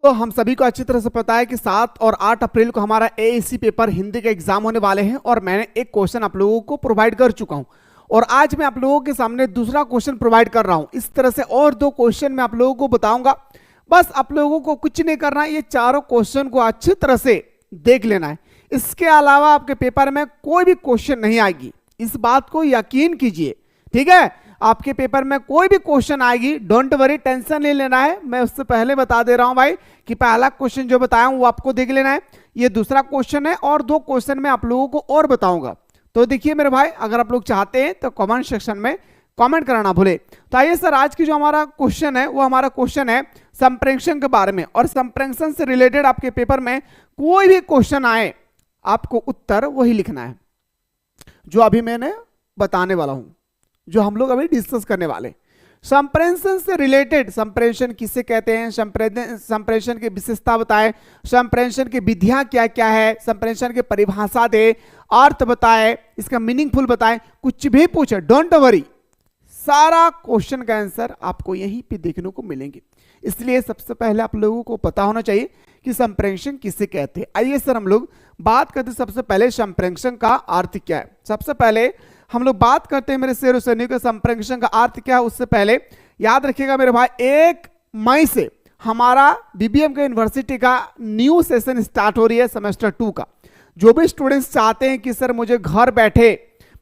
तो हम सभी को अच्छी तरह से पता है कि 7 और 8 अप्रैल को हमारा एएससी पेपर हिंदी के एग्जाम होने वाले हैं और मैंने एक क्वेश्चन आप लोगों को प्रोवाइड कर चुका हूं और आज मैं आप लोगों के सामने दूसरा क्वेश्चन प्रोवाइड कर रहा हूं। इस तरह से और 2 क्वेश्चन मैं आप लोगों को बताऊंगा। बस आप लोगों को कुछ नहीं करना है, ये चारों क्वेश्चन को अच्छी तरह से देख लेना है। इसके अलावा आपके पेपर में कोई भी क्वेश्चन नहीं आएगी, इस बात को यकीन कीजिए, ठीक है। आपके पेपर में कोई भी क्वेश्चन आएगी, डोंट वरी, टेंशन नहीं लेना है। मैं उससे पहले बता दे रहा हूं भाई कि पहला क्वेश्चन जो बताया हूं वो आपको देख लेना है, ये दूसरा क्वेश्चन है और 2 क्वेश्चन मैं आप लोगों को और बताऊंगा। तो देखिए मेरे भाई, अगर आप लोग चाहते हैं तो कमेंट सेक्शन में कमेंट कराना भूले। तो आइए सर, आज की जो हमारा क्वेश्चन है वो हमारा क्वेश्चन है संप्रेषण के बारे में, और संप्रेषण से रिलेटेड आपके पेपर में कोई भी क्वेश्चन आए आपको उत्तर वही लिखना है जो अभी मैंने बताने वाला हूं, जो हम लोग अभी डिस्कस करने वाले। संप्रेषण से रिलेटेड, संप्रेषण किसे कहते हैं, संप्रेषण की विशेषता बताएं, संप्रेषण की विधियां क्या क्या है, संप्रेषण की परिभाषा दे, अर्थ बताएं, इसका मीनिंगफुल बताएं, कुछ भी पूछे डोंट वरी, सारा क्वेश्चन का आंसर आपको यहीं पे देखने को मिलेंगे। इसलिए सबसे पहले आप लोगों को पता होना चाहिए कि संप्रेषण किसे कहते हैं। आइए सर, हम लोग बात करते हैं सबसे पहले संप्रेषण का अर्थ क्या है। सबसे पहले हम लोग बात करते हैं मेरे शेर सैनिक के संप्रेषण का अर्थ क्या है। उससे पहले याद रखिएगा मेरे भाई, 1 मई से हमारा बीबीएम के यूनिवर्सिटी का न्यू सेशन स्टार्ट हो रही है सेमेस्टर 2 का। जो भी स्टूडेंट्स चाहते हैं कि सर मुझे घर बैठे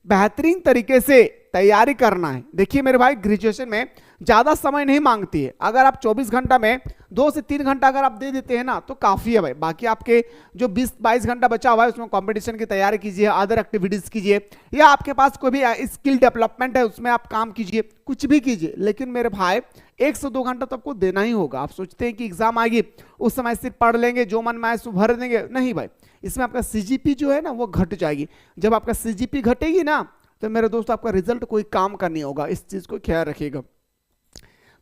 बेहतरीन तरीके से तैयारी करना है, देखिए मेरे भाई, ग्रेजुएशन में ज्यादा समय नहीं मांगती है। अगर आप 24 घंटा में 2 से 3 घंटा अगर आप दे देते हैं ना तो काफी है भाई। बाकी आपके जो 20-22 घंटा बचा हुआ है उसमें कंपटीशन की तैयारी कीजिए, अदर एक्टिविटीज कीजिए, या आपके पास कोई भी स्किल डेवलपमेंट है उसमें आप काम कीजिए, कुछ भी कीजिए। लेकिन मेरे भाई 1 से 2 घंटा तो आपको देना ही होगा। आप सोचते हैं कि एग्जाम आएगी उस समय सिर्फ पढ़ लेंगे, जो मन में आए सो भर देंगे, नहीं भाई। इसमें आपका सीजीपी जो है ना वो घट जाएगी। जब आपका सीजीपी घटेगी ना तो मेरे दोस्त आपका रिजल्ट कोई काम का नहीं होगा, इस चीज को ख्याल रखिएगा।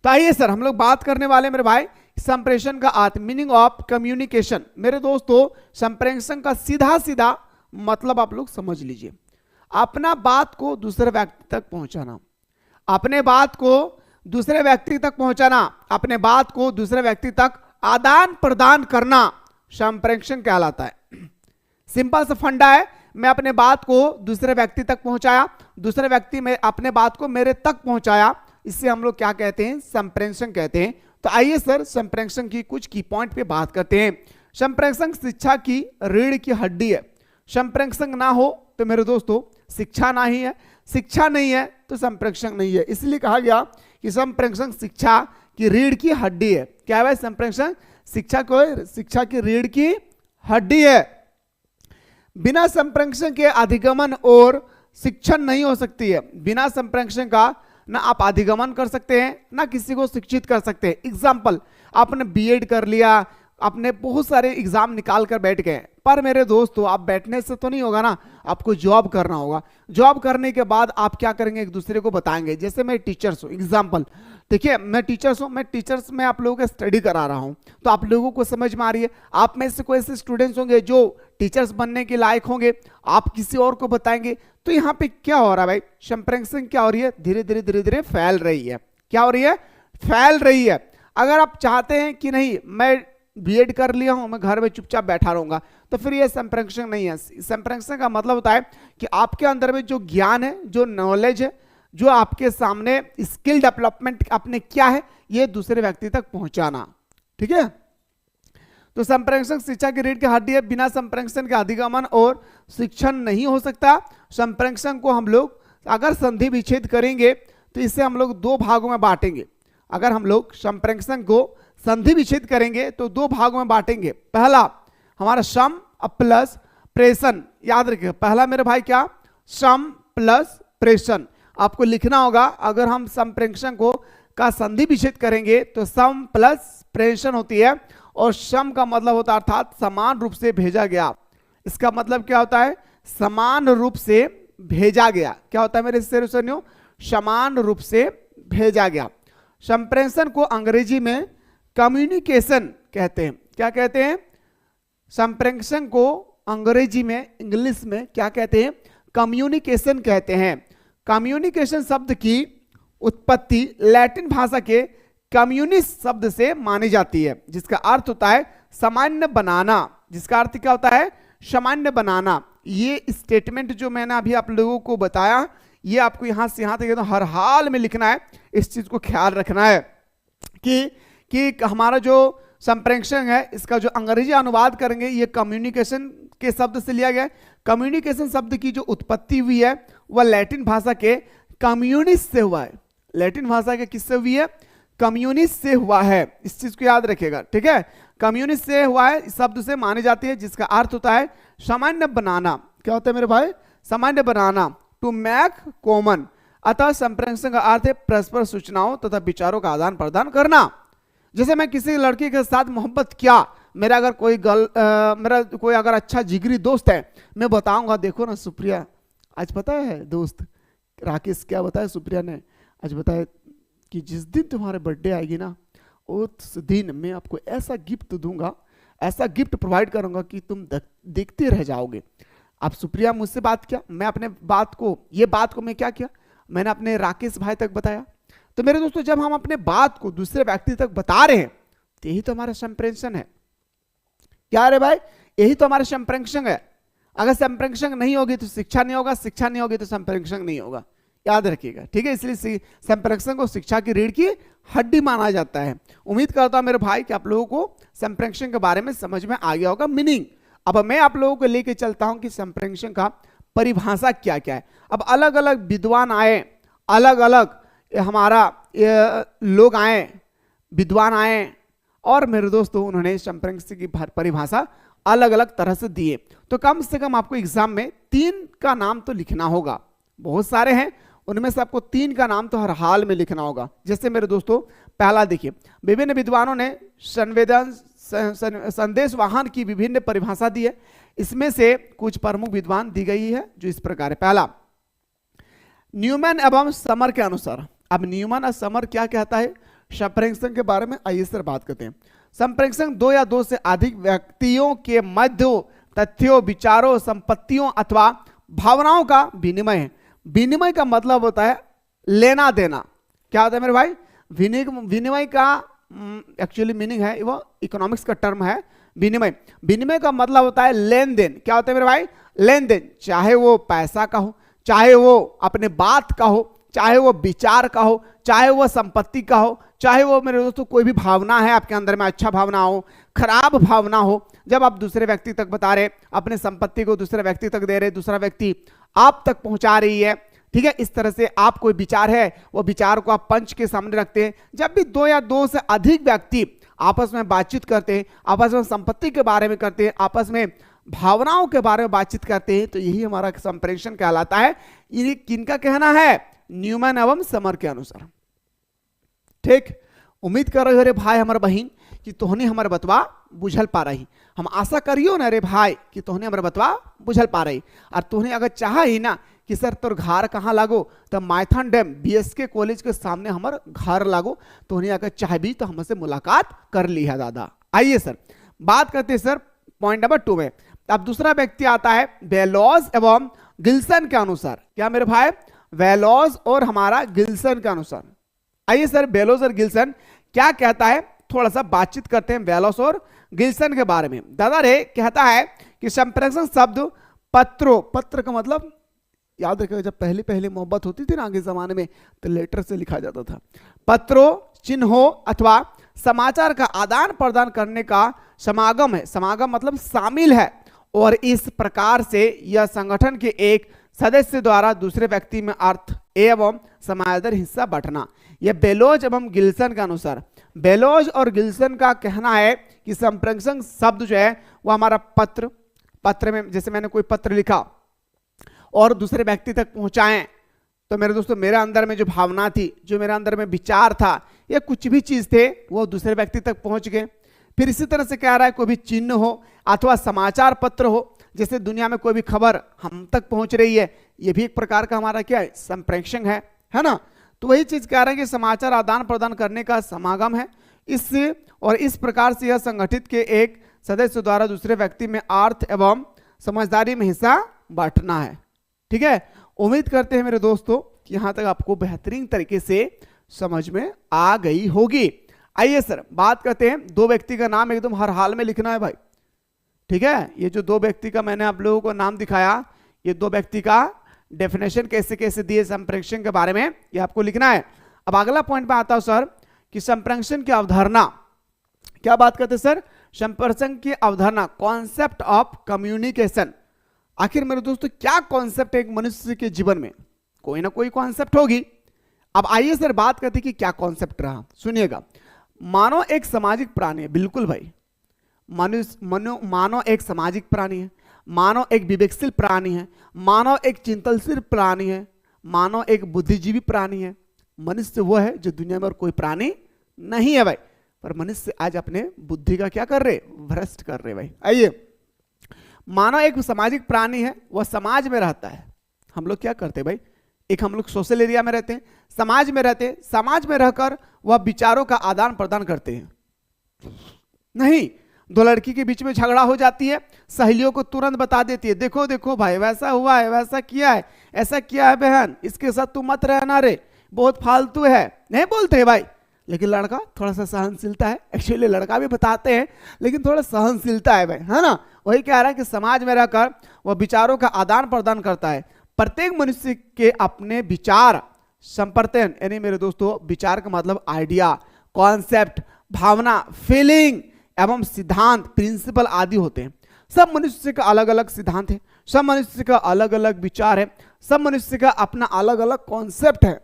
तो आइए सर, हम लोग बात करने वाले मेरे भाई संप्रेषण का अर्थ, मीनिंग ऑफ कम्युनिकेशन। मेरे दोस्तों, संप्रेषण का सीधा सीधा मतलब आप लोग समझ लीजिए, अपना बात को दूसरे व्यक्ति तक पहुंचाना, अपने बात को दूसरे व्यक्ति तक पहुंचाना, अपने बात को दूसरे व्यक्ति तक आदान प्रदान करना संप्रेषण कहलाता है। सिंपल सा फंडा है, मैं अपने बात को दूसरे व्यक्ति तक पहुंचाया, दूसरे व्यक्ति में अपने बात को मेरे तक पहुंचाया, इससे हम लोग क्या कहते हैं, संप्रेषण कहते हैं। तो आइए सर, संप्रेषण की कुछ की पॉइंट पे बात करते हैं। संप्रेषण शिक्षा की रीढ़ की हड्डी है। संप्रेषण ना हो तो मेरे दोस्तों शिक्षा ना ही है, शिक्षा नहीं है तो संप्रेषण नहीं है। इसलिए कहा गया कि संप्रेषण शिक्षा की रीढ़ की हड्डी है। क्या है भाई, संप्रेषण शिक्षा की रीढ़ की हड्डी है। बिना संप्रेषण के अधिगमन और शिक्षण नहीं हो सकती है। बिना संप्रेषण का ना आप अधिगमन कर सकते हैं ना किसी को शिक्षित कर सकते हैं। एग्जाम्पल, आपने बीएड कर लिया, आपने बहुत सारे एग्जाम निकाल कर बैठ गए, पर मेरे दोस्तों आप बैठने से तो नहीं होगा ना, आपको जॉब करना होगा। जॉब करने के बाद आप क्या करेंगे, एक दूसरे को बताएंगे। जैसे मैं टीचर्स हूँ, एग्जाम्पल, देखिए मैं टीचर्स हूँ, मैं टीचर्स में आप लोगों का स्टडी करा रहा हूँ, तो आप लोगों को समझ में आ रही है। आप में से कोई ऐसे स्टूडेंट्स होंगे जो टीचर्स बनने के लायक होंगे, आप किसी और को बताएंगे। तो यहाँ पे क्या हो रहा है भाई, संप्रेषण क्या हो रही है, धीरे धीरे फैल रही है। क्या हो रही है, फैल रही है। अगर आप चाहते हैं कि नहीं मैं बीएड कर लिया हूं, मैं घर में चुपचाप बैठा रहूंगा, तो फिर ये संप्रेषण नहीं है। संप्रेषण का मतलब होता है कि आपके अंदर में जो ज्ञान है, जो नॉलेज है, जो आपके सामने स्किल डेवलपमेंट आपने क्या है, ये दूसरे व्यक्ति तक पहुंचाना, ठीक है। तो संप्रेषण शिक्षा की रीढ़ की हड्डी है। बिना संप्रेषण के अधिगमन और शिक्षण नहीं हो सकता। संप्रेषण को हम लोग अगर संधि विच्छेद करेंगे तो इसे हम लोग 2 भागों में बांटेंगे। अगर हम लोग संप्रेषण को संधि विच्छेद करेंगे तो 2 भागों में बांटेंगे। पहला हमारा सम प्लस प्रेषण, याद रखिए। पहला मेरे भाई क्या, सम प्लस प्रेषण। आपको लिखना होगा, अगर हम संप्रेषण को का संधि विच्छेद करेंगे तो सम प्लस प्रेषण होती है, और सम का मतलब होता है अर्थात समान रूप से भेजा गया। इसका मतलब क्या होता है, समान रूप से भेजा गया। क्या होता है मेरे सैनिकों, समान रूप से भेजा गया। संप्रेषण को अंग्रेजी में कम्युनिकेशन कहते हैं। क्या कहते हैं, संप्रेषण को अंग्रेजी में, इंग्लिश में क्या कहते हैं, कम्युनिकेशन कहते हैं। कम्युनिकेशन शब्द की उत्पत्ति लैटिन भाषा के कम्युनिस्ट शब्द से मानी जाती है, जिसका अर्थ होता है सामान्य बनाना। जिसका अर्थ क्या होता है? सामान्य बनाना। ये स्टेटमेंट जो मैंने अभी आप लोगों को बताया, ये आपको यहां से यहां तक एकदम हर हाल में लिखना है। इस चीज को ख्याल रखना है कि हमारा जो संप्रेषण है, इसका जो अंग्रेजी अनुवाद करेंगे, ये कम्युनिकेशन के शब्द से लिया गया है। कम्युनिकेशन शब्द की जो उत्पत्ति हुई है वह लैटिन भाषा के कम्युनिस्ट से हुआ है। लैटिन भाषा के किससे हुई है? कम्युनिस्ट से हुआ है। इस चीज को याद रखिएगा, ठीक है? कम्युनिस्ट से हुआ है, इस शब्द से मानी जाती है, जिसका अर्थ होता है सामान्य बनाना। क्या होता है मेरे भाई? सामान्य बनाना, टू मेक कॉमन। अतः संप्रेषण का अर्थ है परस्पर सूचनाओं तथा विचारों का आदान प्रदान करना। जैसे मैं किसी लड़की के साथ मोहब्बत किया, मेरा अगर कोई अगर अच्छा जिगरी दोस्त है, मैं बताऊंगा, देखो ना सुप्रिया, आज पता है दोस्त राकेश क्या बताया सुप्रिया ने, आज बताया कि जिस दिन तुम्हारे बर्थडे आएगी ना, उस दिन मैं आपको ऐसा गिफ्ट दूंगा, ऐसा गिफ्ट प्रोवाइड करूंगा कि तुम देखते रह जाओगे। अब सुप्रिया मुझसे बात किया, मैं अपने बात को मैं क्या किया, मैंने अपने राकेश भाई तक बताया। तो मेरे दोस्तों, जब हम अपने बात को दूसरे व्यक्ति तक बता रहे हैं, तो यही तो हमारा संप्रेषण है। क्या रे भाई? यही तो हमारा संप्रेषण है। अगर संप्रेषण नहीं होगी तो शिक्षा नहीं होगा, शिक्षा नहीं होगी तो संप्रेषण नहीं होगा। याद रखिएगा, ठीक है? इसलिए संप्रेषण को शिक्षा की रीढ़ की हड्डी माना जाता है। उम्मीद करता हूं मेरे भाई कि आप लोगों को संप्रेषण के बारे में समझ में आ गया होगा मीनिंग। अब मैं आप लोगों को लेके चलता हूं कि संप्रेषण का परिभाषा क्या क्या है। अब अलग अलग विद्वान आए, अलग अलग हमारा लोग आए, विद्वान आए, और मेरे दोस्तों उन्होंने संप्रेषण की परिभाषा अलग अलग तरह से दिए। तो कम से कम आपको एग्जाम में 3 का नाम तो लिखना होगा। बहुत सारे हैं, उनमें से आपको 3 का नाम तो हर हाल में लिखना होगा। जैसे मेरे दोस्तों, पहला देखिए, विभिन्न विद्वानों ने संदेश वाहन की विभिन्न परिभाषा दी है। इसमें से कुछ प्रमुख विद्वान दी गई है जो इस प्रकार है। पहला, न्यूमैन एवं समर के अनुसार। अब न्यूमैन और समर क्या कहता है संप्रेषण के बारे में, आइए सर बात करते हैं। संप्रेषण 2 या 2 से अधिक व्यक्तियों के मध्य तथ्यों, विचारों, संपत्तियों अथवा भावनाओं का विनिमय है। विनिमय का मतलब होता है लेना देना। क्या होता है मेरे भाई? विनिमय का एक्चुअली मीनिंग है, वो इकोनॉमिक्स का टर्म है विनिमय। विनिमय का मतलब होता है लेन देन। क्या होता है मेरे भाई? लेन देन। चाहे वो पैसा का हो, चाहे वो अपने बात का हो, चाहे वो विचार का हो, चाहे वो संपत्ति का हो, चाहे वो मेरे दोस्तों कोई भी भावना है आपके अंदर में, अच्छा भावना हो, खराब भावना हो, जब आप दूसरे व्यक्ति तक बता रहे, अपने संपत्ति को दूसरे व्यक्ति तक दे रहे, दूसरा व्यक्ति आप तक पहुंचा रही है, ठीक है? इस तरह से आप कोई विचार है, वो विचार को आप पंच के सामने रखते हैं। जब भी 2 या 2 से अधिक व्यक्ति आपस में बातचीत करते हैं, आपस में संपत्ति के बारे में करते हैं, आपस में भावनाओं के बारे में बातचीत करते हैं, तो यही हमारा संप्रेषण कहलाता है। ये किनका कहना है? न्यूमैन एवं समर के अनुसार। ठीक, उम्मीद कर रहे हो रे भाई हमारे बहन कि तोहने हमारे बतवा बुझल पा रही। हम आशा करियो ना रे भाई कि तोहने हमारे बतवा बुझल पा रही। और तोहने अगर चाह ही ना कि सर तोर घर कहाँ लागो, तो माइथन डैम बीएसके कॉलेज के सामने हमार घर लागो, तोहने अगर चाहबी तो हमसे मुलाकात कर ली है दादा। आइए सर बात करते हैं सर पॉइंट नंबर 2 में। अब दूसरा व्यक्ति आता है वेलोज एवं गिल्सन के अनुसार। क्या मेरे भाई? वेलोज और हमारा गिल्सन के अनुसार। आइए सर, वेलोज और गिल्सन क्या कहता है, थोड़ा सा बातचीत करते हैं वेलोज और गिल्सन के बारे में। दादा रे कहता है कि संप्रेषण शब्द पत्र का मतलब याद रखिएगा, जब पहली मोहब्बत होती थी ना आगे जमाने में, तो लेटर से लिखा जाता था। पत्रों, चिन्हों अथवा समाचार का आदान प्रदान करने का समागम है। समागम मतलब शामिल है। और इस प्रकार से यह संगठन के एक सदस्य द्वारा दूसरे व्यक्ति में अर्थ एवं समानांतर हिस्सा बांटना। यह बेलोज एवं गिल्सन के अनुसार। बेलोज और गिल्सन का कहना है कि संप्रेषण शब्द जो है वो हमारा पत्र में, जैसे मैंने कोई पत्र लिखा और दूसरे व्यक्ति तक पहुंचाएं, तो मेरे दोस्तों मेरे अंदर में जो भावना थी, जो मेरे अंदर में विचार था, या कुछ भी चीज थे, वो दूसरे व्यक्ति तक पहुंच गए। फिर इसी तरह से कह रहा है कोई भी चिन्ह हो अथवा समाचार पत्र हो, जैसे दुनिया में कोई भी खबर हम तक पहुंच रही है, ये भी एक प्रकार का हमारा क्या है, संप्रेषण है ना। तो वही चीज कह रहा है कि समाचार आदान प्रदान करने का समागम है। इससे और इस प्रकार से यह संगठित के एक सदस्य द्वारा दूसरे व्यक्ति में अर्थ एवं समझदारी में हिस्सा बांटना है। ठीक है, उम्मीद करते हैं मेरे दोस्तों कि यहां तक आपको बेहतरीन तरीके से समझ में आ गई होगी। आइए सर बात करते हैं, दो व्यक्ति का नाम एकदम हर हाल में लिखना है भाई, ठीक है। ये जो दो व्यक्ति का मैंने आप लोगों को नाम दिखाया, ये दो व्यक्ति का डेफिनेशन कैसे कैसे दिए संप्रेषण के बारे में, ये आपको लिखना है। अब अगला पॉइंट पे आता हूं सर कि संप्रेषण की अवधारणा, क्या बात करते सर, संप्रेषण की अवधारणा, कॉन्सेप्ट ऑफ कम्युनिकेशन। आखिर मेरे दोस्तों क्या कॉन्सेप्ट है एक मनुष्य के जीवन में, कोई ना कोई कॉन्सेप्ट होगी। अब आइए सर बात करते हैं कि क्या कॉन्सेप्ट रहा, सुनिएगा। मानव एक सामाजिक प्राणी है, बिल्कुल भाई, मानव एक सामाजिक प्राणी है, मानव एक विवेकशील प्राणी है, मानव एक चिंतनशील प्राणी है, मानव एक बुद्धिजीवी प्राणी है। मनुष्य वो है जो दुनिया में और कोई प्राणी नहीं है भाई, पर मनुष्य आज अपने बुद्धि का क्या कर रहे, भ्रष्ट कर रहे भाई। आइए, मानव एक सामाजिक प्राणी है, वह समाज में रहता है। हम लोग क्या करते हैं भाई, एक हम लोग सोशल एरिया में रहते हैं, समाज में रहते हैं, समाज में रहकर वह विचारों का आदान प्रदान करते हैं। नहीं, दो लड़की के बीच में झगड़ा हो जाती है, सहेलियों को तुरंत बता देती है, देखो देखो भाई वैसा हुआ है, वैसा किया है, ऐसा किया है बहन, इसके साथ तू मत रहना रे, बहुत फालतू है, नहीं बोलते हैं भाई। लेकिन लड़का थोड़ा सा सहनशीलता है, एक्चुअली लड़का भी बताते हैं लेकिन थोड़ा सहनशीलता है भाई, है ना। वही कह रहा है कि समाज में रहकर वह विचारों का आदान प्रदान करता है। प्रत्येक मनुष्य के अपने विचार संप्रतन, यानी मेरे दोस्तों विचार का मतलब आइडिया, कॉन्सेप्ट, भावना, फीलिंग एवं सिद्धांत, प्रिंसिपल आदि होते हैं। सब मनुष्य का अलग अलग सिद्धांत है, सब मनुष्य का अलग अलग विचार है, सब मनुष्य का अपना अलग अलग कॉन्सेप्ट है।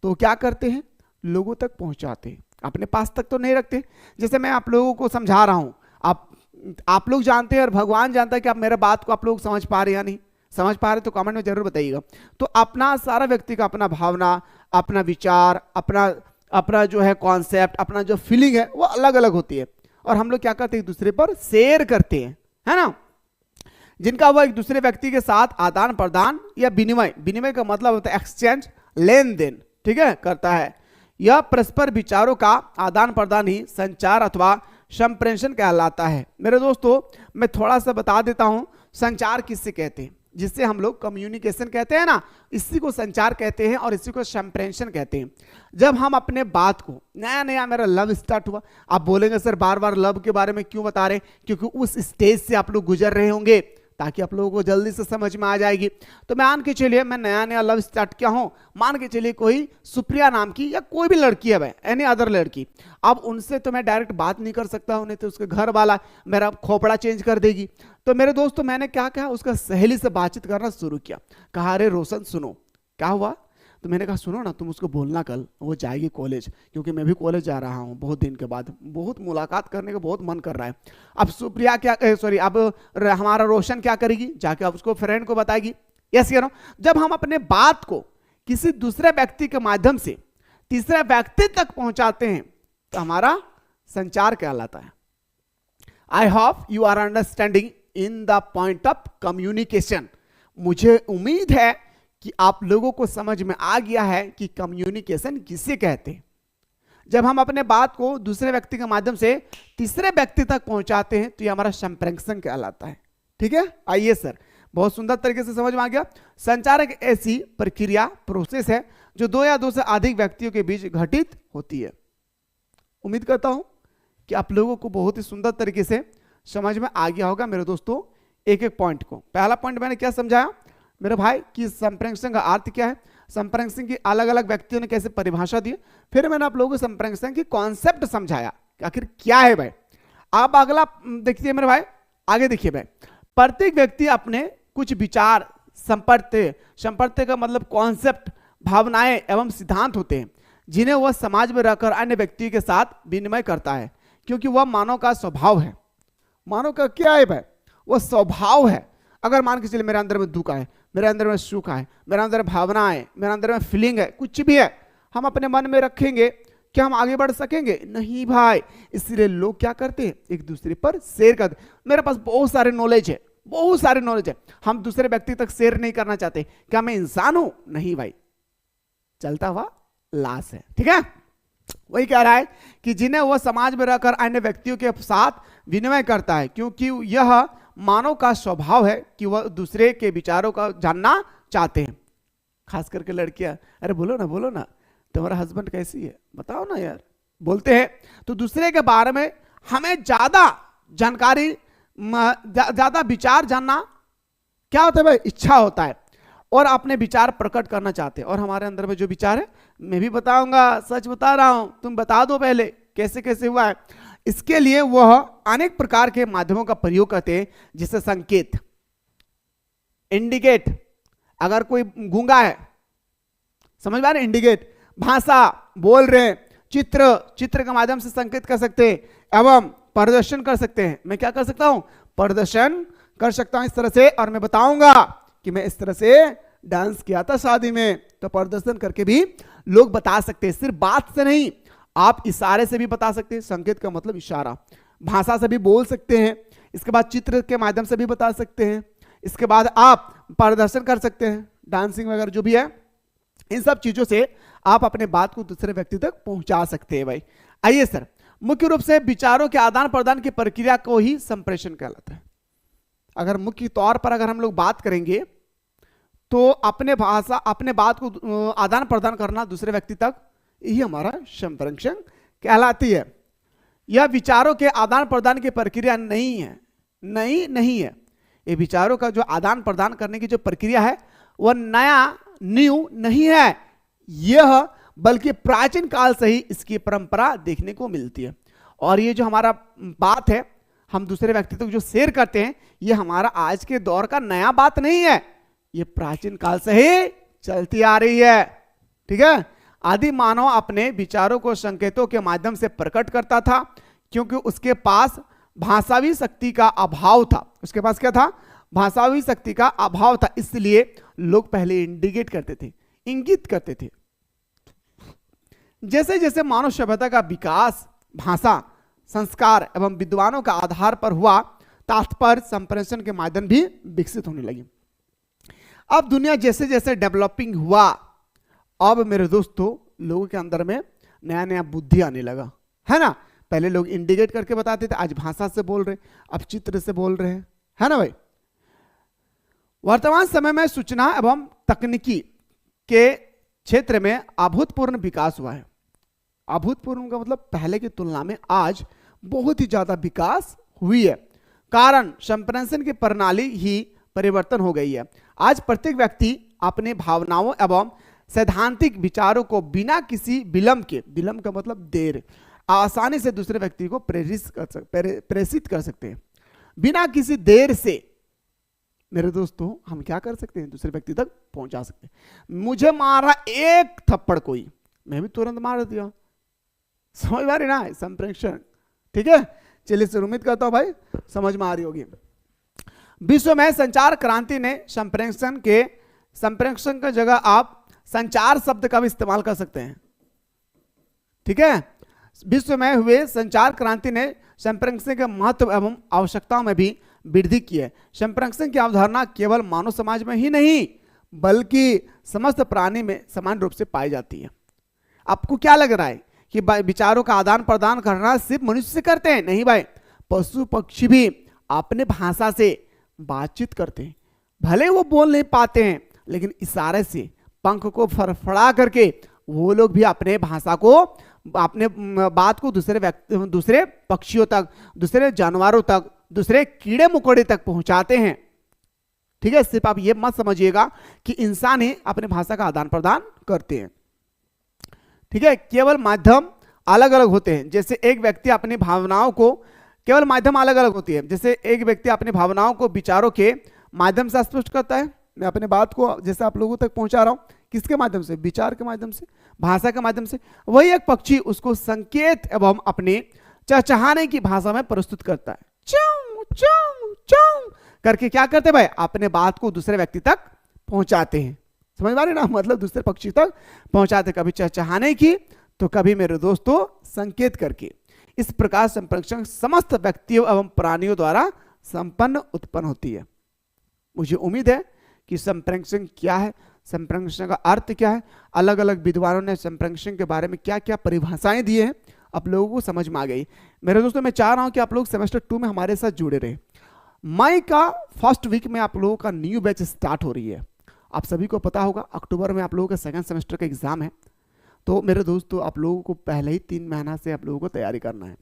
तो क्या करते हैं, लोगों तक पहुंचाते हैं, अपने पास तक तो नहीं रखते। जैसे मैं आप लोगों को समझा रहा हूं, आप लोग जानते हैं और भगवान जानता है कि आप मेरे बात को आप लोग समझ पा रहे हैं या नहीं। समझ पा रहे तो कमेंट में जरूर बताइएगा। तो अपना सारा व्यक्ति का अपना भावना, अपना विचार, अपना जो है कॉन्सेप्ट, अपना जो फीलिंग है वो अलग अलग होती है, और हम लोग क्या करते हैं एक दूसरे पर शेयर करते हैं, है ना, जिनका वो एक दूसरे व्यक्ति के साथ आदान प्रदान या विनिमय, विनिमय का मतलब होता है एक्सचेंज, लेन देन, ठीक है, करता है। यह परस्पर विचारों का आदान प्रदान ही संचार अथवा संप्रेषण कहलाता है। मेरे दोस्तों मैं थोड़ा सा बता देता हूं, संचार किससे कहते हैं, जिससे हम लोग कम्युनिकेशन कहते हैं ना, इसी को संचार कहते हैं और इसी को संप्रेषण कहते हैं। जब हम अपने बात को, नया नया मेरा लव स्टार्ट हुआ, आप बोलेंगे सर बार बार लव के बारे में क्यों बता रहे, क्योंकि उस स्टेज से आप लोग गुजर रहे होंगे, ताकि आप लोगों को जल्दी से समझ में आ जाएगी। तो मान के चलिए मैं नया नया लव स्टार्ट किया हूं, मान के चलिए कोई सुप्रिया नाम की या कोई भी लड़की है भाई, एनी अदर लड़की, अब उनसे तो मैं डायरेक्ट बात नहीं कर सकता हूं, नहीं तो उसके घर वाला मेरा खोपड़ा चेंज कर देगी। तो मेरे दोस्तों मैंने क्या कहा, उसका सहेली से बातचीत करना शुरू किया, कहा अरे रोशन सुनो, क्या हुआ, तो मैंने कहा सुनो ना तुम उसको बोलना कल वो जाएगी कॉलेज, क्योंकि मैं भी कॉलेज जा रहा हूँ बहुत दिन के बाद, बहुत मुलाकात करने का बहुत मन कर रहा है। अब सुप्रिया क्या, सॉरी अब हमारा रोशन क्या करेगी, जाके अब उसको फ्रेंड को बताएगी। यस कह रहा हूं, जब हम अपने बात को किसी दूसरे व्यक्ति के माध्यम से तीसरे व्यक्ति तक पहुंचाते हैं तो हमारा संचार कहलाता है। I hope you are understanding in the point of communication. मुझे उम्मीद है कि आप लोगों को समझ में आ गया है कि कम्युनिकेशन किसे कहते हैं। जब हम अपने बात को दूसरे व्यक्ति के माध्यम से तीसरे व्यक्ति तक पहुंचाते हैं तो ये हमारा संप्रेषण कहलाता है, ठीक है। आइए सर, बहुत सुंदर तरीके से समझ में आ गया। संचार एक ऐसी प्रक्रिया, प्रोसेस है जो दो या दो से अधिक व्यक्तियों के बीच घटित होती है। उम्मीद करता हूं कि आप लोगों को बहुत ही सुंदर तरीके से समझ में आ गया होगा मेरे दोस्तों एक एक पॉइंट को। पहला पॉइंट मैंने क्या समझाया मेरे भाई कि संप्रेषण का अर्थ क्या है, संप्रेषण की अलग अलग व्यक्तियों ने कैसे परिभाषा दी, फिर मैंने आप लोगों को संप्रेषण की कॉन्सेप्ट समझाया कि आखिर क्या है भाई। आप अगला देखिए मेरे भाई, आगे देखिए भाई, प्रत्येक व्यक्ति अपने कुछ विचार, संपर्क का मतलब कॉन्सेप्ट, भावनाएं एवं सिद्धांत होते हैं जिन्हें वह समाज में रहकर अन्य व्यक्ति के साथ विनिमय करता है, क्योंकि वह मानव का स्वभाव है। मानव का क्या है भाई, वह स्वभाव है। अगर मान के चलिए मेरे अंदर में दुख है, मेरे अंदर में सुख है, मेरे अंदर में भावना है, मेरे अंदर में फीलिंग है, कुछ भी है, हम अपने मन में रखेंगे क्या हम आगे बढ़ सकेंगे, नहीं भाई। इसलिए लोग क्या करते हैं, एक दूसरे पर शेयर करते। मेरे पास बहुत सारे नॉलेज है, बहुत सारे नॉलेज है, हम दूसरे व्यक्ति तक शेयर नहीं करना चाहते। क्या मैं इंसान हूं, नहीं भाई, चलता हुआ लाश है, ठीक है। वही कह रहा है कि जिन्हें वह समाज में रहकर अन्य व्यक्तियों के साथ विनिमय करता है, क्योंकि यह मानव का स्वभाव है कि वह दूसरे के विचारों का जानना चाहते हैं। खास करके लड़कियां, अरे बोलो ना तुम्हारा हस्बैंड कैसी है, बताओ ना यार, बोलते हैं तो दूसरे के बारे में हमें ज्यादा जानकारी, ज्यादा विचार जानना क्या होता है भाई, इच्छा होता है, और अपने विचार प्रकट करना चाहते हैं। और हमारे अंदर में जो विचार है मैं भी बताऊंगा, सच बता रहा हूं, तुम बता दो पहले कैसे कैसे हुआ है। इसके लिए वह अनेक प्रकार के माध्यमों का प्रयोग करते हैं, जैसे संकेत, इंडिकेट, अगर कोई गूंगा है, समझ में आ रहा है, इंडिकेट, भाषा, बोल रहे हैं, चित्र, चित्र के माध्यम से संकेत कर सकते हैं, एवं प्रदर्शन कर सकते हैं। मैं क्या कर सकता हूं, प्रदर्शन कर सकता हूं इस तरह से, और मैं बताऊंगा कि मैं इस तरह से डांस किया था शादी में, तो प्रदर्शन करके भी लोग बता सकते हैं, सिर्फ बात से नहीं, आप इशारे से भी बता सकते हैं। संकेत का मतलब इशारा, भाषा से भी बोल सकते हैं, इसके बाद चित्र के माध्यम से भी बता सकते हैं, इसके बाद आप प्रदर्शन कर सकते हैं, डांसिंग वगैरह जो भी है, इन सब चीजों से आप अपने बात को दूसरे व्यक्ति तक पहुंचा सकते हैं भाई। आइए सर, मुख्य रूप से विचारों के आदान प्रदान की प्रक्रिया को ही संप्रेषण कहलाता है। अगर मुख्य तौर पर अगर हम लोग बात करेंगे तो अपने भाषा, अपने बात को आदान प्रदान करना दूसरे व्यक्ति तक, यही हमारा संप्रेषण कहलाती है। यह विचारों के आदान प्रदान की प्रक्रिया नहीं है, नहीं है। ये विचारों का जो आदान प्रदान करने की जो प्रक्रिया है वह नया, न्यू नहीं है यह, बल्कि प्राचीन काल से ही इसकी परंपरा देखने को मिलती है। और ये जो हमारा बात है हम दूसरे व्यक्ति तक जो शेयर करते हैं, ये हमारा आज के दौर का नया बात नहीं है, ये प्राचीन काल से ही चलती आ रही है। ठीक है, आदि मानव अपने विचारों को संकेतों के माध्यम से प्रकट करता था, क्योंकि उसके पास भाषावी शक्ति का अभाव था। उसके पास क्या था, भाषावी शक्ति का अभाव था, इसलिए लोग पहले इंडिकेट करते थे, इंगित करते थे। जैसे जैसे मानव सभ्यता का विकास भाषा, संस्कार एवं विद्वानों का आधार पर हुआ, तात्पर्य संप्रेषण के माध्यम भी विकसित होने लगी। अब दुनिया जैसे जैसे डेवलपिंग हुआ, अब मेरे दोस्तों लोगों के अंदर में नया नया बुद्धि आने लगा, है ना। पहले लोग इंडिकेट करके बताते थे, आज भाषा से बोल रहे, अब चित्र से बोल रहे हैं, है ना भाई। वर्तमान समय में सूचना एवं तकनीकी के क्षेत्र में अभूतपूर्व विकास हुआ है। अभूतपूर्व का मतलब पहले की तुलना में आज बहुत ही ज्यादा विकास हुई है, कारण संप्रेषण की प्रणाली ही परिवर्तन हो गई है। आज प्रत्येक व्यक्ति अपने भावनाओं एवं सैद्धांतिक विचारों को बिना किसी विलंब के, विलंब का मतलब देर, आसानी से दूसरे व्यक्ति को प्रेषित कर सकते हैं। बिना किसी देर से मेरे दोस्तों हम क्या कर सकते हैं, दूसरे व्यक्ति तक पहुंचा सकते हैं। मुझे मारा एक थप्पड़ कोई, मैं भी तुरंत मार दिया, समझ में आ रही ना, संप्रेषण। ठीक है, चलिए सर, उम्मीद करता हूं भाई समझ में आ रही होगी। विश्व में संचार क्रांति ने संप्रेषण की जगह आप संचार शब्द का भी इस्तेमाल कर सकते हैं। ठीक है, विश्व में हुए संचार क्रांति ने संप्रेषण के महत्व एवं आवश्यकताओं में भी वृद्धि की है। संप्रेषण की अवधारणा केवल मानव समाज में ही नहीं बल्कि समस्त प्राणी में समान रूप से पाई जाती है। आपको क्या लग रहा है कि विचारों का आदान प्रदान करना सिर्फ मनुष्य से करते हैं? नहीं भाई, पशु पक्षी भी अपने भाषा से बातचीत करते हैं, भले वो बोल नहीं पाते हैं लेकिन इशारे से, पंख को फड़फड़ा करके वो लोग भी अपने भाषा को, अपने बात को दूसरे पक्षियों तक, दूसरे जानवरों तक, दूसरे कीड़े मकोड़े तक पहुंचाते हैं। ठीक है, सिर्फ आप ये मत समझिएगा कि इंसान ही अपने भाषा का आदान प्रदान करते हैं। ठीक है, केवल माध्यम अलग अलग होते हैं। जैसे एक व्यक्ति अपनी भावनाओं को, केवल माध्यम अलग अलग होती है। जैसे एक व्यक्ति अपनी भावनाओं को विचारों के माध्यम से स्पष्ट करता है, मैं अपने बात को जैसे आप लोगों तक पहुंचा रहा हूं, किसके माध्यम से? विचार के माध्यम से, भाषा के माध्यम से। वही एक पक्षी उसको संकेत एवं अपने चहचहाने की भाषा में प्रस्तुत करता है, चाऊ चाऊ चाऊ करके क्या करते भाई, अपने बात को दूसरे व्यक्ति तक पहुंचाते हैं। समझ पा रहे ना, मतलब दूसरे पक्षी तक पहुंचाते, कभी चहचहाने की तो कभी मेरे दोस्तों संकेत करके। इस प्रकार संप्रेषण समस्त व्यक्तियों एवं प्राणियों द्वारा संपन्न उत्पन्न होती है। मुझे उम्मीद है कि संप्रेषण क्या है, संप्रेषण का अर्थ क्या है, अलग अलग विद्वानों ने संप्रेषण के बारे में क्या क्या परिभाषाएं दी हैं, आप लोगों को समझ में आ गई। मेरे दोस्तों, मैं चाह रहा हूं कि आप लोग सेमेस्टर 2 में हमारे साथ जुड़े रहे। मई का फर्स्ट वीक में आप लोगों का न्यू बैच स्टार्ट हो रही है। आप सभी को पता होगा अक्टूबर में आप लोगों का सेकंड सेमेस्टर का एग्जाम है, तो मेरे दोस्तों आप लोगों को पहले ही 3 महीना से आप लोगों को तैयारी करना है।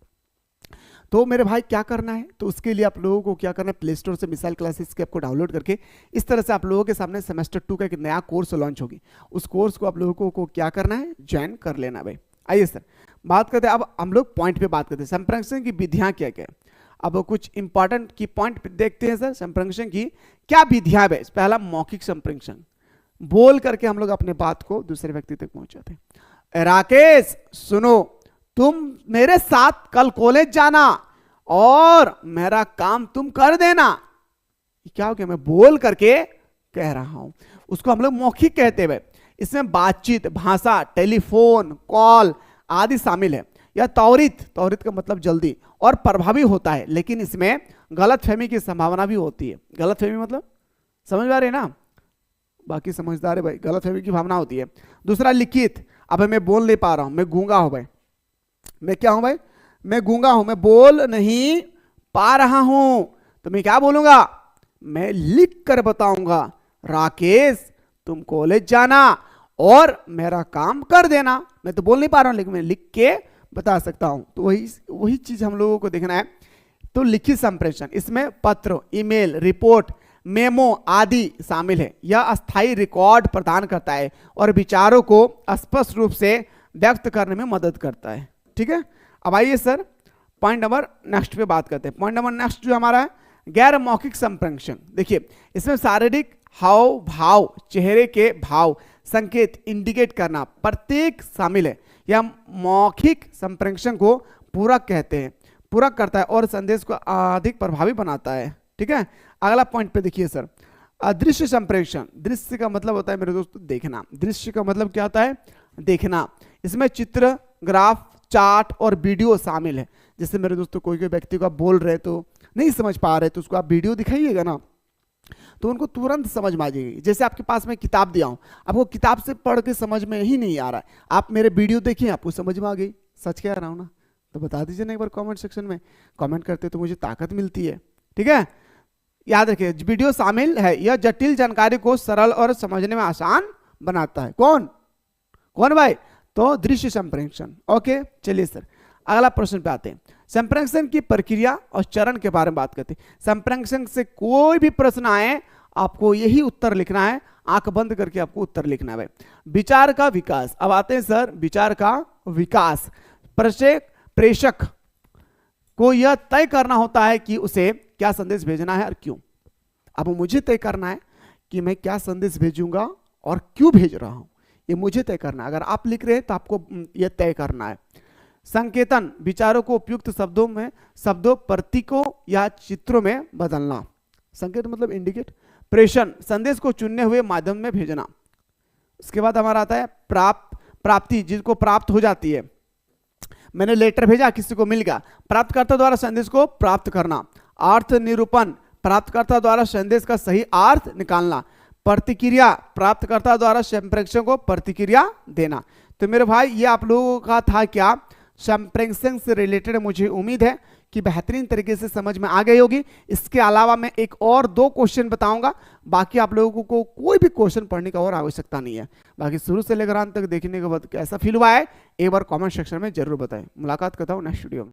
तो मेरे भाई क्या करना है, तो उसके लिए आप लोगों को क्या करना है, प्ले स्टोर से मिसाइल क्लासेस के ऐप को डाउनलोड करके इस तरह से आप लोगों के सामने सेमेस्टर 2 का एक नया कोर्स लॉन्च होगी, उस कोर्स को आप लोगों को क्या करना है, ज्वाइन कर लेना भाई। आइए सर बात करते हैं, अब हम लोग पॉइंट पे बात करते हैं संप्रेषण की विधियां क्या क्या है। अब कुछ इंपॉर्टेंट की पॉइंट देखते हैं सर, संप्रेषण की क्या विधियां है। पहला मौखिक संप्रेषण, बोल करके हम लोग अपने बात को दूसरे व्यक्ति तक पहुंचाते हैं। राकेश सुनो, तुम मेरे साथ कल कॉलेज जाना और मेरा काम तुम कर देना। क्या हो गया, मैं बोल करके कह रहा हूं, उसको हम लोग मौखिक कहते हैं। इसमें बातचीत, भाषा, टेलीफोन कॉल आदि शामिल है। यह त्वरित का मतलब जल्दी और प्रभावी होता है, लेकिन इसमें गलतफहमी की संभावना भी होती है। गलतफहमी मतलब समझ आ रहे हैं ना, बाकी समझदार है भाई, गलतफहमी की भावना होती है। दूसरा लिखित, अब मैं बोल नहीं पा रहा हूं, मैं गूंगा हूं भाई, मैं क्या हूं भाई, मैं गूंगा हूं, मैं बोल नहीं पा रहा हूं, तो मैं क्या बोलूंगा, मैं लिख कर बताऊंगा, राकेश तुम कॉलेज जाना और मेरा काम कर देना। मैं तो बोल नहीं पा रहा हूं, लेकिन मैं लिख के बता सकता हूं। तो वही चीज हम लोगों को देखना है। तो लिखित संप्रेषण, इसमें पत्र, ईमेल, रिपोर्ट, मेमो आदि शामिल है। यह अस्थायी रिकॉर्ड प्रदान करता है और विचारों को स्पष्ट रूप से व्यक्त करने में मदद करता है। ठीक है, अब आइए सर पॉइंट नंबर नेक्स्ट पे बात करते हैं। पॉइंट नंबर नेक्स्ट जो हमारा है, गैर मौखिक संप्रेषण। देखिए इसमें शारीरिक हाव भाव, चेहरे के भाव, संकेत इंडिकेट करना प्रत्येक शामिल है। यह मौखिक संप्रेषण को पूरक कहते हैं, पूरक करता है और संदेश को अधिक प्रभावी बनाता है। ठीक है, अगला पॉइंट पे देखिए सर, अदृश्य संप्रेषण। दृश्य का मतलब होता है मेरे दोस्तों देखना, दृश्य का मतलब क्या होता है, देखना। इसमें चित्र, ग्राफ, चार्ट और वीडियो शामिल है। जैसे मेरे दोस्तों कोई व्यक्ति को आप बोल रहे तो नहीं समझ पा रहे, तो उसको आप वीडियो दिखाइएगा ना, तो उनको तुरंत समझ में आ जाएगी। जैसे आपके पास मैं किताब दिया हूं, आपको किताब से पढ़ के समझ में ही नहीं आ रहा है, आप मेरे वीडियो देखिए आपको समझ में आ गई। सच कह रहा हूं ना, तो बता दीजिए ना एक बार कमेंट सेक्शन में, कमेंट करते तो मुझे ताकत मिलती है। ठीक है, याद रखिए वीडियो शामिल है, यह जटिल जानकारी को सरल और समझने में आसान बनाता है। कौन कौन भाई, तो दृश्य संप्रेषण। ओके चलिए सर अगला प्रश्न पे आते हैं। संप्रेषण की प्रक्रिया और चरण के बारे में बात करते हैं। संप्रेषण से कोई भी प्रश्न आए आपको यही उत्तर लिखना है, आंख बंद करके आपको उत्तर लिखना है। विचार का विकास, अब आते हैं सर विचार का विकास। प्रेषक को यह तय करना होता है कि उसे क्या संदेश भेजना है और क्यों। अब मुझे तय करना है कि मैं क्या संदेश भेजूंगा और क्यों भेज रहा हूं, ये मुझे तय करना है। अगर आप लिख रहे हैं तो आपको यह तय करना है। संकेतन, विचारों को उपयुक्त शब्दों, प्रतीकों या चित्रों में बदलना। संकेत मतलब इंडिकेट। प्रेषण, संदेश को चुने हुए माध्यम में भेजना। उसके बाद हमारा आता है प्राप्ति, जिसको प्राप्त हो जाती है। मैंने लेटर भेजा, किसी को मिल गया, प्राप्तकर्ता द्वारा संदेश को प्राप्त करना। अर्थ निरूपण, प्राप्तकर्ता द्वारा संदेश का सही अर्थ निकालना। प्रतिक्रिया, प्राप्तकर्ता द्वारा संप्रेषण को प्रतिक्रिया देना। तो मेरे भाई ये आप लोगों का था क्या संप्रेषण से रिलेटेड। मुझे उम्मीद है कि बेहतरीन तरीके से समझ में आ गई होगी। इसके अलावा मैं एक और 2 क्वेश्चन बताऊंगा, बाकी आप लोगों को कोई भी क्वेश्चन पढ़ने का और आवश्यकता नहीं है। बाकी शुरू से लेकर अंत तक देखने के बाद कैसा फील हुआ है एक बार कमेंट सेक्शन में जरूर बताएं। मुलाकात करता हूं नेक्स्ट वीडियो में।